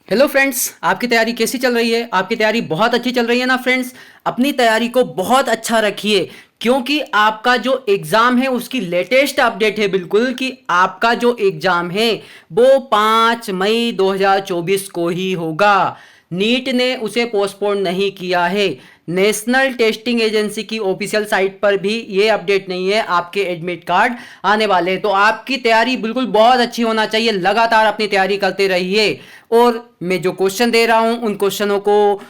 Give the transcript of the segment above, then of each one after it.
Hello friends, आपकी तैयारी कैसी चल रही है? आपकी तैयारी बहुत अच्छी चल रही है ना फ्रेंड्स। अपनी तैयारी को बहुत अच्छा रखिए क्योंकि आपका जो एग्ज़ाम है उसकी लेटेस्ट अपडेट है बिल्कुल कि आपका जो एग्ज़ाम है वो 5 मई 2024 को ही होगा। नीट ने उसे पोस्टपोन नहीं किया है। नेशनल टेस्टिंग एजेंसी की ऑफिशियल साइट पर भी ये अपडेट नहीं है। आपके एडमिट कार्ड आने वाले हैं, तो आपकी तैयारी बिल्कुल बहुत अच्छी होना चाहिए। लगातार अपनी तैयारी करते रहिए और मैं जो क्वेश्चन दे रहा हूं उन क्वेश्चनों को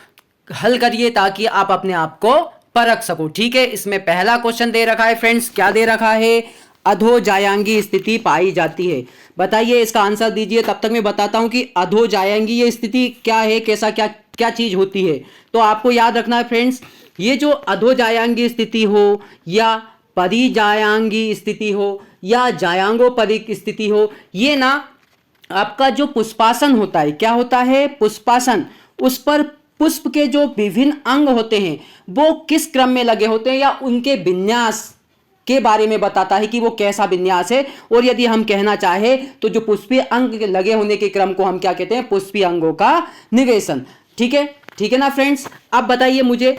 हल करिए ताकि आप अपने आप को परख सको। ठीक है, इसमें पहला क्वेश्चन दे रखा है फ्रेंड्स, क्या दे रखा है? अधोजायांगी स्थिति पाई जाती है। बताइए, इसका आंसर दीजिए। तब तक मैं बताता हूं कि अधोजायांगी ये स्थिति क्या है, कैसा क्या क्या चीज होती है। तो आपको याद रखना है फ्रेंड्स, ये जो अधोजायांगी स्थिति हो या परिजायांगी स्थिति हो या जायांगोपरिक स्थिति हो, ये ना आपका जो पुष्पासन होता है, क्या होता है? पुष्पासन। उस पर पुष्प के जो विभिन्न अंग होते हैं वो किस क्रम में लगे होते हैं या उनके विन्यास के बारे में बताता है कि वो कैसा विन्यास है। और यदि हम कहना चाहें तो जो पुष्पीय अंग लगे होने के क्रम को हम क्या कहते हैं? पुष्पीय अंगों का निवेशन। ठीक है, ठीक है ना फ्रेंड्स। अब बताइए मुझे,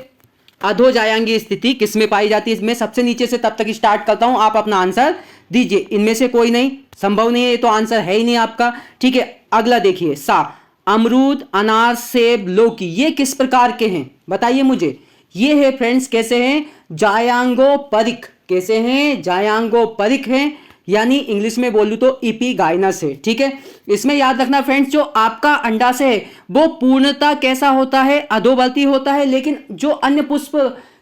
अधोजायांगी स्थिति किसमें पाई जाती है? मैं सबसे नीचे से तब तक स्टार्ट करता हूं, आप अपना आंसर दीजिए। इनमें से कोई नहीं, संभव नहीं है, ये तो आंसर है ही नहीं आपका। ठीक है, अगला देखिए, सा अमरूद, अनार, सेब, लौकी, ये किस प्रकार के हैं? बताइए मुझे। ये है फ्रेंड्स, कैसे हैं? जायांगोपरिक। कैसे हैं? जायांगोपरिक हैं, यानी इंग्लिश में बोलूं तो इपीगाइनस है। ठीक है, इसमें याद रखना फ्रेंड्स, जो आपका अंडाशय है वो पूर्णतः कैसा होता है? अधोवर्ती होता है। लेकिन जो अन्य पुष्प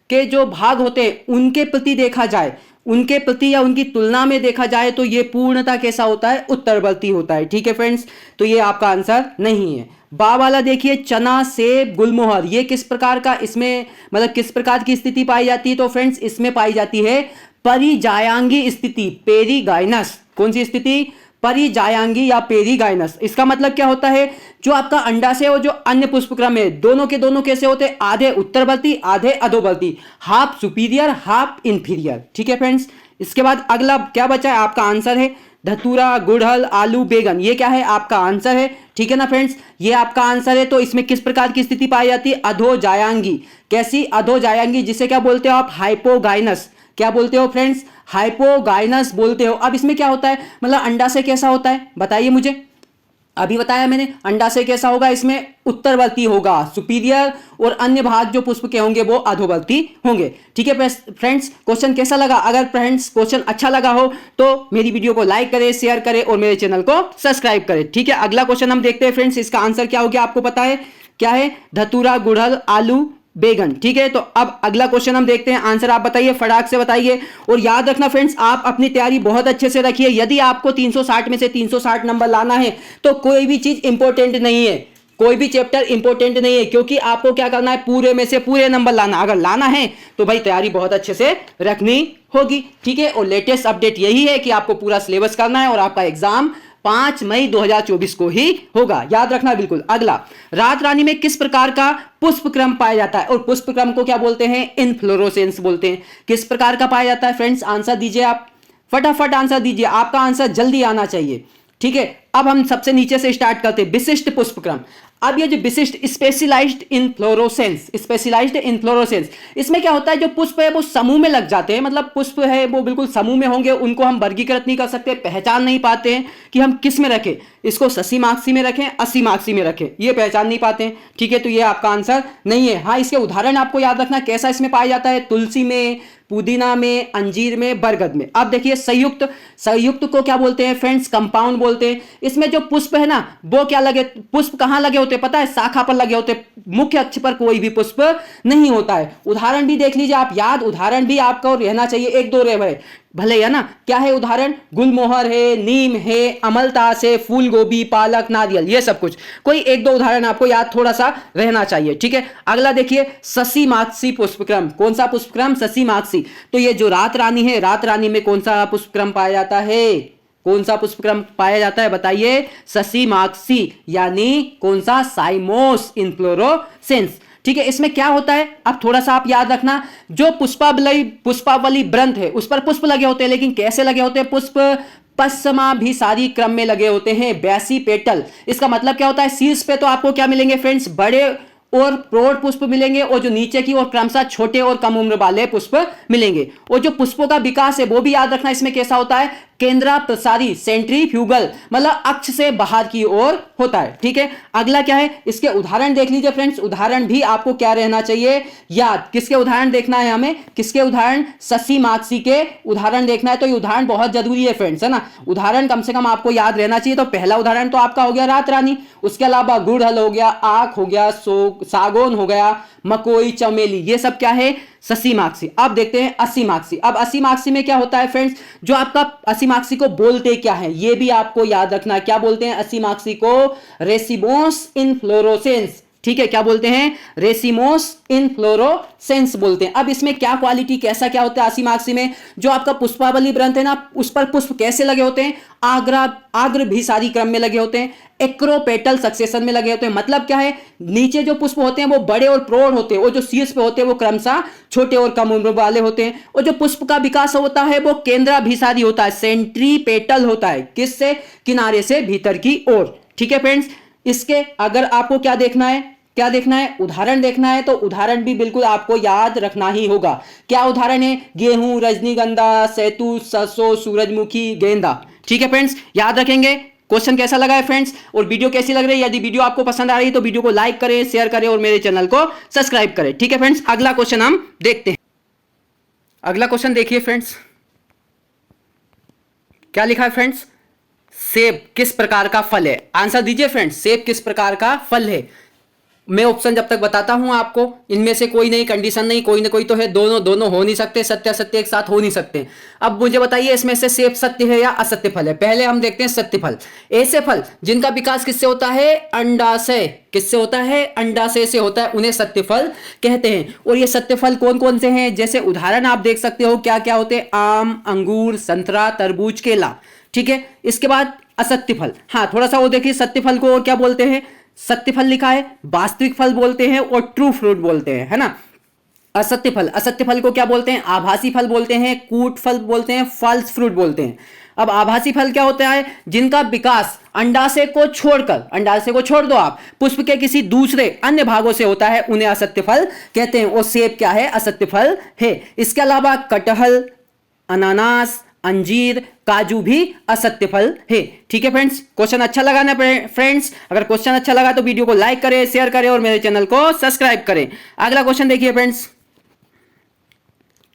के जो भाग होते हैं उनके प्रति देखा जाए, उनके प्रति या उनकी तुलना में देखा जाए तो ये पूर्णतः कैसा होता है? उत्तरवर्ती होता है। ठीक है फ्रेंड्स, तो ये आपका आंसर नहीं है। बा वाला देखिए, चना, सेब, गुलमोहर, ये किस प्रकार का, इसमें मतलब किस प्रकार की स्थिति पाई जाती है? तो फ्रेंड्स इसमें पाई जाती है परिजायांगी स्थिति, पेरीगाइनस। कौन सी स्थिति? परिजायांगी या पेरीगाइनस। इसका मतलब क्या होता है? जो आपका अंडाशय और जो अन्य पुष्पक्रम है दोनों के दोनों कैसे होते हैं? आधे उत्तरवर्ती आधे अधोवर्ती, हाफ सुपीरियर हाफ इंफीरियर। ठीक है फ्रेंड्स, इसके बाद अगला क्या बचा है? आपका आंसर है धतूरा, गुड़हल, आलू, बैगन, ये क्या है? आपका आंसर है। ठीक है ना फ्रेंड्स, ये आपका आंसर है। तो इसमें किस प्रकार की स्थिति पाई जाती है? अधोजायांगी। कैसी? अधोजायांगी, जिसे क्या बोलते हो आप? हाइपोगाइनस। क्या बोलते हो फ्रेंड्स? हाइपोगाइनस बोलते हो। अब इसमें क्या होता है, मतलब अंडाशय कैसा होता है? बताइए मुझे। अभी बताया मैंने, अंडाशय कैसा होगा? इसमें उत्तरवर्ती होगा, सुपीरियर, और अन्य भाग जो पुष्प के होंगे वो अधोवर्ती होंगे। ठीक है फ्रेंड्स, क्वेश्चन कैसा लगा? अगर फ्रेंड्स क्वेश्चन अच्छा लगा हो तो मेरी वीडियो को लाइक करें, शेयर करें और मेरे चैनल को सब्सक्राइब करें। ठीक है, अगला क्वेश्चन हम देखते हैं फ्रेंड्स। इसका आंसर क्या हो गया आपको पता है? क्या है? धतूरा, गुड़हल, आलू, बैगन। ठीक है, तो अब अगला क्वेश्चन हम देखते हैं। आंसर आप बताइए, फटाक से बताइए। और याद रखना फ्रेंड्स, आप अपनी तैयारी बहुत अच्छे से रखिए। यदि आपको 360 में से 360 नंबर लाना है तो कोई भी चीज इंपॉर्टेंट नहीं है, कोई भी चैप्टर इंपॉर्टेंट नहीं है, क्योंकि आपको क्या करना है? पूरे में से पूरे नंबर लाना। अगर लाना है तो भाई तैयारी बहुत अच्छे से रखनी होगी। ठीक है, और लेटेस्ट अपडेट यही है कि आपको पूरा सिलेबस करना है और आपका एग्जाम 5 मई 2024 को ही होगा, याद रखना बिल्कुल। अगला, रात रानी में किस प्रकार का पुष्पक्रम पाया जाता है? और पुष्पक्रम को क्या बोलते हैं? इनफ्लोरोसेंस बोलते हैं। किस प्रकार का पाया जाता है फ्रेंड्स? आंसर दीजिए आप, फटाफट आंसर दीजिए, आपका आंसर जल्दी आना चाहिए। ठीक है, अब हम सबसे नीचे से स्टार्ट करते हैं। विशिष्ट पुष्पक्रम। अब ये जो विशिष्ट, स्पेशलाइज्ड इनफ्लोरोसेंस, स्पेशलाइज्ड इनफ्लोरोसेंस, इसमें क्या होता है? जो पुष्प है वो समूह में लग जाते हैं, मतलब पुष्प है वो बिल्कुल समूह में होंगे, उनको हम वर्गीकृत नहीं कर सकते, पहचान नहीं पाते हैं कि हम किस में रखें, इसको 80 मार्क्सी में रखें, 80 मार्क्सी में रखें, ये पहचान नहीं पाते हैं। ठीक है, तो ये आपका आंसर नहीं है। हाँ, इसके उदाहरण आपको याद रखना कैसा इसमें पाया जाता है? तुलसी में, पुदीना में, अंजीर में, बरगद में। अब देखिए संयुक्त, संयुक्त को क्या बोलते हैं फ्रेंड्स? कंपाउंड बोलते हैं। इसमें जो पुष्प है ना वो क्या लगे, पुष्प कहां लगे होते हैं पता है? शाखा पर लगे होते हैं, मुख्य अक्ष पर कोई भी पुष्प नहीं होता है। उदाहरण भी देख लीजिए आप, याद उदाहरण भी आपको रहना चाहिए, एक दो रहे भले, है ना? क्या है उदाहरण? गुलमोहर है, नीम है, अमलतास है, फूल गोभी, पालक, नारियल, ये सब कुछ। कोई एक दो उदाहरण आपको याद थोड़ा सा रहना चाहिए। ठीक है, अगला देखिए, ससीमाक्सी पुष्पक्रम। कौन सा पुष्पक्रम? ससीमाक्सी। तो ये जो रात रानी है, रात रानी में कौन सा पुष्पक्रम पाया जाता है? कौन सा पुष्पक्रम पाया जाता है? बताइए। ससीमाक्सी, यानी कौन सा? साइमोस इनफ्लोरोसेंस। ठीक है, इसमें क्या होता है अब थोड़ा सा आप याद रखना, जो पुष्पावली, पुष्पावली ग्रंथ है उस पर पुष्प लगे होते हैं, लेकिन कैसे लगे होते हैं पुष्प? पश्चिमाभिसारी क्रम में लगे होते हैं। बैसी पेटल, इसका मतलब क्या होता है, शीर्ष पे तो आपको क्या मिलेंगे फ्रेंड्स, बड़े और प्रौढ़ पुष्प मिलेंगे, और जो नीचे की ओर क्रमशः छोटे और कम उम्र वाले पुष्प मिलेंगे। और जो पुष्पों का विकास है वो भी याद रखना इसमें कैसा होता है, केंद्रा प्रसारी, सेंट्रीफ्यूगल, मतलब अक्ष से बाहर की ओर होता है। ठीक है, अगला क्या है, इसके उदाहरण देख लीजिए फ्रेंड्स। उदाहरण भी आपको क्या रहना चाहिए, याद। किसके उदाहरण देखना है हमें, किसके उदाहरण, ससी माक्सी के उदाहरण देखना है। तो ये उदाहरण बहुत जरूरी है फ्रेंड्स, है ना, उदाहरण कम से कम आपको याद रहना चाहिए। तो पहला उदाहरण तो आपका हो गया रात रानी, उसके अलावा गुड़हल हो गया, आक हो गया, सागौन हो गया, मकोई, चमेली, ये सब क्या है, ससी माक्सी। अब देखते हैं अस्सी माक्सी। अब अस्सी माक्सी में क्या होता है फ्रेंड्स, जो आपका अस्सी माक्सी को बोलते क्या है, ये भी आपको याद रखना। क्या बोलते हैं अस्सी माक्सी को, रेसिमोस इनफ्लोरोसेंस। ठीक है, क्या बोलते हैं, रेसिमोस इनफ्लोरोसेंस बोलते हैं। अब इसमें क्या क्वालिटी, कैसा क्या होता है अस्सी माक्सी में, जो आपका पुष्पावली ग्रंथ है ना, उस पर पुष्प कैसे लगे होते हैं, आग्रभिसारी क्रम में लगे होते हैं, एक्रोपेटल सक्सेशन में लगे होते हैं। मतलब क्या है, नीचे जो पुष्प होते हैं वो बड़े और प्रौढ़ होते हैं, और जो शीर्ष पे होते हैं वो क्रमशः छोटे और कम उम्र वाले होते हैं। और जो पुष्प का विकास होता है वो केंद्राभिसारी होता है, सेंट्रीपेटल होता है, किससे, किनारे से भीतर की ओर। ठीक है फ्रेंड्स, इसके अगर आपको क्या देखना है, क्या देखना है, उदाहरण देखना है, तो उदाहरण भी बिल्कुल आपको याद रखना ही होगा। क्या उदाहरण है, गेहूं, रजनीगंधा, सैतूत, सरसों, सूरजमुखी, गेंदा। ठीक है फ्रेंड्स, याद रखेंगे। क्वेश्चन कैसा लगा है फ्रेंड्स, और वीडियो कैसी लग रही है, यदि वीडियो आपको पसंद आ रही है तो वीडियो को लाइक करें, शेयर करें और मेरे चैनल को सब्सक्राइब करें। ठीक है फ्रेंड्स, अगला क्वेश्चन हम देखते हैं। अगला क्वेश्चन देखिए फ्रेंड्स, क्या लिखा है फ्रेंड्स, सेब किस प्रकार का फल है। आंसर दीजिए फ्रेंड्स, सेब किस प्रकार का फल है। मैं ऑप्शन जब तक बताता हूं आपको, इनमें से कोई नहीं, कंडीशन नहीं, कोई ना कोई तो है, दोनों दोनों हो नहीं सकते, सत्य सत्य एक साथ हो नहीं सकते। अब मुझे बताइए इसमें से सेब सत्य है या असत्य फल है। पहले हम देखते हैं सत्य फल। ऐसे फल जिनका विकास किससे होता है, अंडाशय, किससे होता है, अंडाशय से होता है, उन्हें सत्य फल कहते हैं। और ये सत्य फल कौन कौन से हैं, जैसे उदाहरण आप देख सकते हो क्या क्या होते हैं, आम, अंगूर, संतरा, तरबूज, केला। ठीक है, इसके बाद असत्य फल, हाँ थोड़ा सा वो देखिए, सत्य फल को और क्या बोलते हैं, सत्य फल लिखा है, वास्तविक फल बोलते हैं और ट्रू फ्रूट बोलते हैं, है ना। असत्य फल, असत्य फल को क्या बोलते हैं, आभासी फल बोलते हैं, कूट फल बोलते हैं, फॉल्स फ्रूट बोलते हैं। अब आभासी फल क्या होता है, जिनका विकास अंडाशय को छोड़कर, अंडाशय को छोड़ दो आप, पुष्प के किसी दूसरे अन्य भागों से होता है, उन्हें असत्य फल कहते हैं। और सेब क्या है, असत्य फल है। इसके अलावा कटहल, अनानास, अंजीर, काजू भी असत्य फल है। ठीक है फ्रेंड्स, क्वेश्चन अच्छा लगा ना फ्रेंड्स, अगर क्वेश्चन अच्छा लगा तो वीडियो को लाइक करें, शेयर करें और मेरे चैनल को सब्सक्राइब करें। अगला क्वेश्चन देखिए फ्रेंड्स,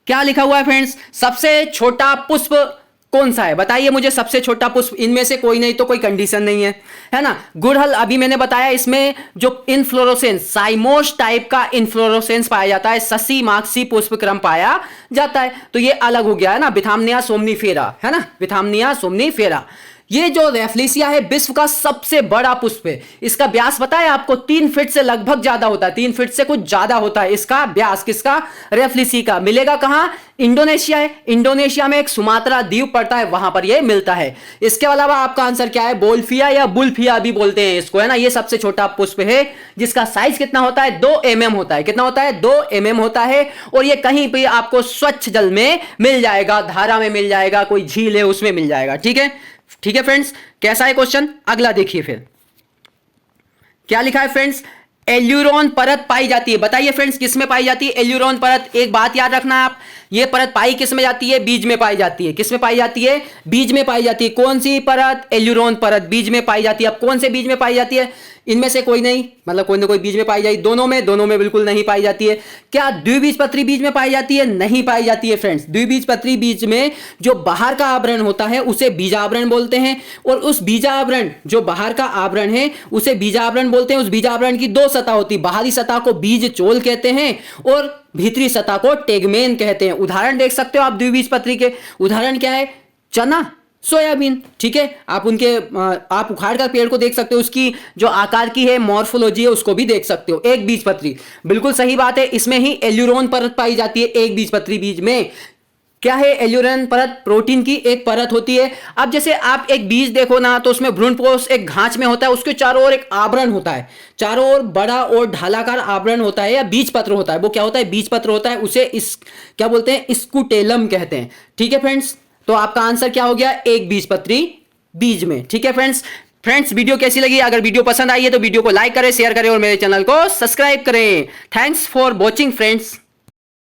क्या लिखा हुआ है फ्रेंड्स, सबसे छोटा पुष्प कौन सा है, बताइए मुझे सबसे छोटा पुष्प। इनमें से कोई नहीं तो कोई कंडीशन नहीं है ना। गुड़हल अभी मैंने बताया, इसमें जो इनफ्लोरोसेंस, साइमोस टाइप का इनफ्लोरोसेंस पाया जाता है, ससी माक्सी पुष्प क्रम पाया जाता है। तो ये अलग हो गया है ना, विथामनिया सोमनीफेरा, है ना, विथामनिया सोमनीफेरा। ये जो रेफ्लिसिया है विश्व का सबसे बड़ा पुष्प है। इसका व्यास पता है आपको, 3 फीट से लगभग ज्यादा होता है, 3 फीट से कुछ ज्यादा होता है इसका व्यास। किसका, रेफ्लिसी का। मिलेगा कहां, इंडोनेशिया है, इंडोनेशिया में एक सुमात्रा द्वीप पड़ता है, वहां पर ये मिलता है। इसके अलावा आपका आंसर क्या है, बोल्फिया या बुल्फिया भी बोलते हैं इसको, है ना। ये सबसे छोटा पुष्प है जिसका साइज कितना होता है, 2 mm होता है। कितना होता है, 2 mm होता है। और ये कहीं भी आपको स्वच्छ जल में मिल जाएगा, धारा में मिल जाएगा, कोई झील है उसमें मिल जाएगा। ठीक है, ठीक है फ्रेंड्स, कैसा है क्वेश्चन। अगला देखिए फिर क्या लिखा है फ्रेंड्स, एल्यूरोन परत पाई जाती है। बताइए फ्रेंड्स किस में पाई जाती है एल्यूरोन परत। एक बात याद रखना आप, ये परत पाई किस में जाती है, बीज में पाई जाती है। किस में पाई जाती है, बीज में पाई जाती है। कौन सी परत, एल्यूरोन परत बीज में पाई जाती है। अब कौन से बीज में पाई जाती है, इनमें से कोई नहीं, मतलब कोई ना कोई बीज में पाई जाती, दोनों में बिल्कुल नहीं पाई जाती है। क्या द्विबीजपत्री बीज में पाई जाती है, नहीं पाई जाती है फ्रेंड्स। द्विबीजपत्री बीज में जो बाहर का आवरण होता है उसे बीजावरण बोलते हैं, और उस बीजावरण, जो बाहर का आवरण है उसे बीजावरण बोलते हैं। उस बीजावरण की 2 सतह होती है, बाहरी सतह को बीज चोल कहते हैं और भीतरी सतह को टेगमेन कहते हैं। उदाहरण देख सकते हो आप द्विबीजपत्री के, उदाहरण क्या है, चना, सोयाबीन। ठीक है, आप उखाड़ कर पेड़ को देख सकते हो, उसकी जो आकार की है, मॉर्फोलॉजी है, उसको भी देख सकते हो। एक बीजपत्री, बिल्कुल सही बात है, इसमें ही एल्यूरोन परत पाई जाती है एक बीजपत्री बीज में। क्या है एल्यूरोन परत, प्रोटीन की एक परत होती है। अब जैसे आप एक बीज देखो ना, तो उसमें भ्रूणपोष एक घांच में होता है, उसके चारों ओर एक आवरण होता है, चारों ओर बड़ा और ढालाकार आवरण होता है या बीजपत्र होता है। वो क्या होता है, बीजपत्र होता है, उसे क्या बोलते हैं, स्कूटेलम कहते हैं। ठीक है फ्रेंड्स, तो आपका आंसर क्या हो गया, एक बीजपत्री बीज में। ठीक है फ्रेंड्स वीडियो कैसी लगी? अगर वीडियो पसंद आई है तो वीडियो को लाइक करें, शेयर करें और मेरे चैनल को सब्सक्राइब करें। Thanks for watching friends.